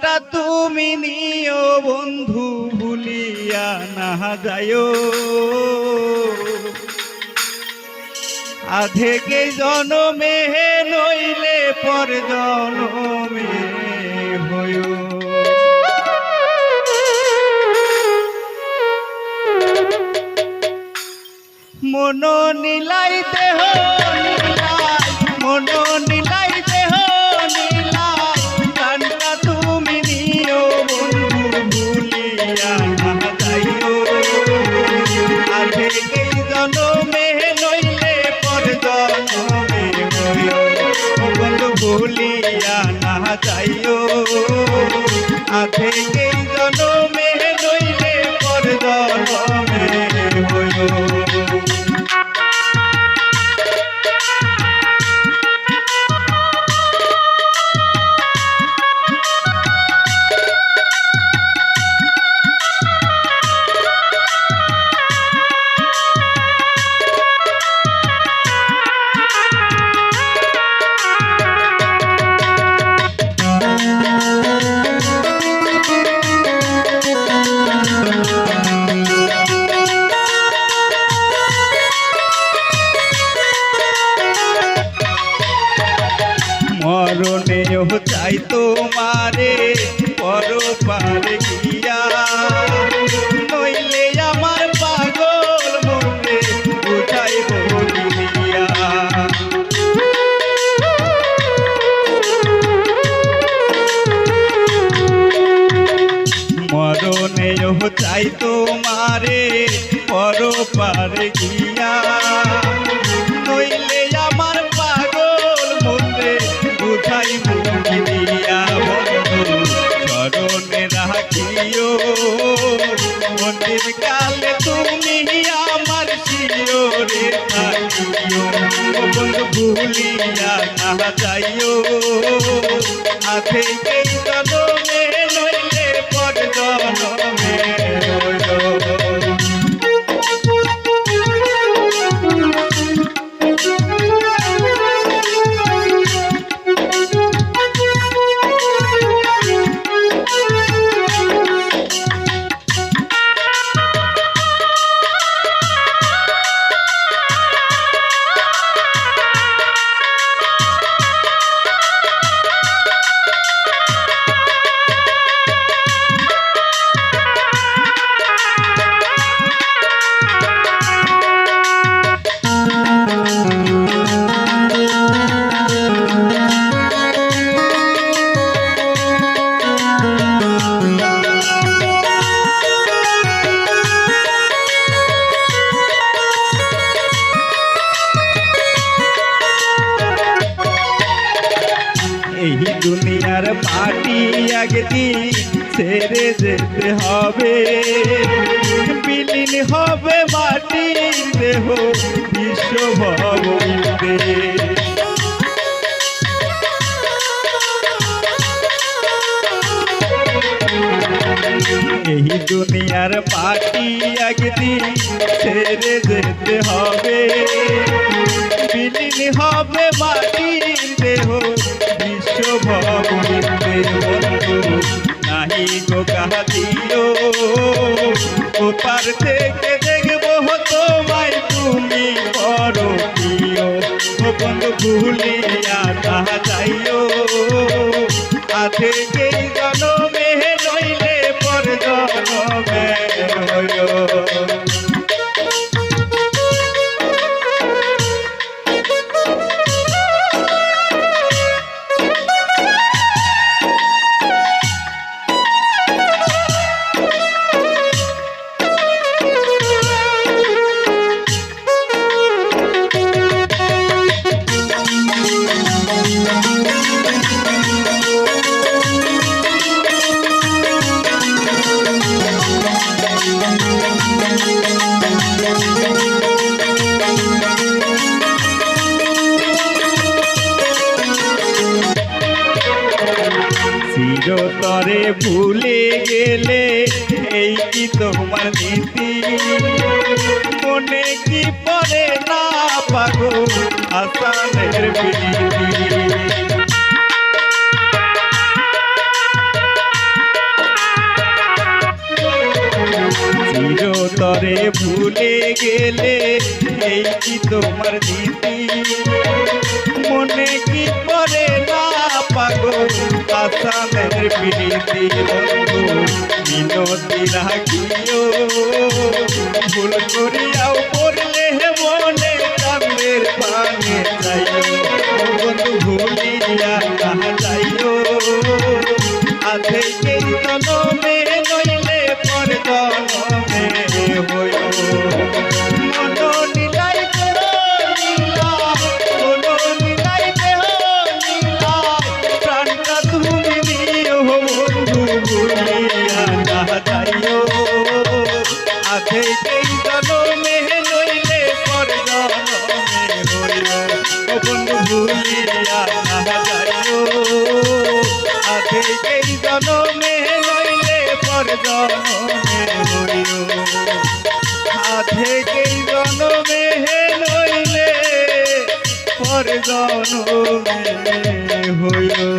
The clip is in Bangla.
প্রাণটা তুমি নিও বন্ধু ভুলিয়া না যায়ো। আধেকে জনমে নইলে পর জনমে হয়ো। মন নীলাই দেহ নীলাই, মন নীলাই দেহ নীলাই, প্রাণটা তুমি নিও বন্ধু ভুলিয়া না যাইও। আধেকে জনমে নইলে পর জনমে হইও, বন্ধু ভুলিয়া না যাইও। আধেকে জনমে নইলে পর জনমে হইও। মরণেও চাই তোমারে পরপারে গিয়া, নইলে আমার পাগল মনে বুঝাই বলিয়া। মরণেও চাই তোমারে পরপারে গিয়া, নইলে আমার পাগল মনে বুঝাই বলিয়া। বন্ধু চরণে রাখিও মন্দির কালে তুমি আমার শিওরে থাকিও। বন্ধু ভুলিয়া না যাইও, আধেকে জনমে নইলে পর জনমে হইও। এই দুনিয়ার মাটি একদিন ছেড়ে যেতে হবে, বিলীন হবে মাটির দেহ বিশ্বভবতে। এই দুনিয়ার মাটি একদিন ছেড়ে যেতে হবে, বিলীন হবে মাটির দেহ বিশ্বভবতে। বন্ধু নাহি গো কাঁদিও, ওপার থেকে দেখবো তোমায় তুমি বড় প্রিয়। ও বন্ধু ভুলিয়া না যাইও, আধেকে জনমে নইলে পর জনমে হইও। চিরতরে ভুলে গেলে এই কি তোমার নীতি, মনে কি পড়ে না পাগো আসানের প্রীতি। ভুলে গেলে এই কি তোমার নীতি মনে কি করে না পাগল আসামের প্রীতি বন্ধু মিনতি রাখিও ভুল করিয়াও পড়লে মনে কান্দের পানে যাইও বন্ধু ভুলিয়া না যাইও আছে কে জনমে নইলে পর জনমে হইও মন নিলাই দেহ নীলা মন নিলাই দেহ নীলা প্রাণটা তুমি নিও বন্ধু ভুলিয়া না যাইও আছে কে জনমে নইলে পর জনমে হইও বন্ধু ভুলিয়া না যাইও আছে কে জনমে নইলে পর জনমে হইও আছে কে জনমে নইলে পর জনমে হইও।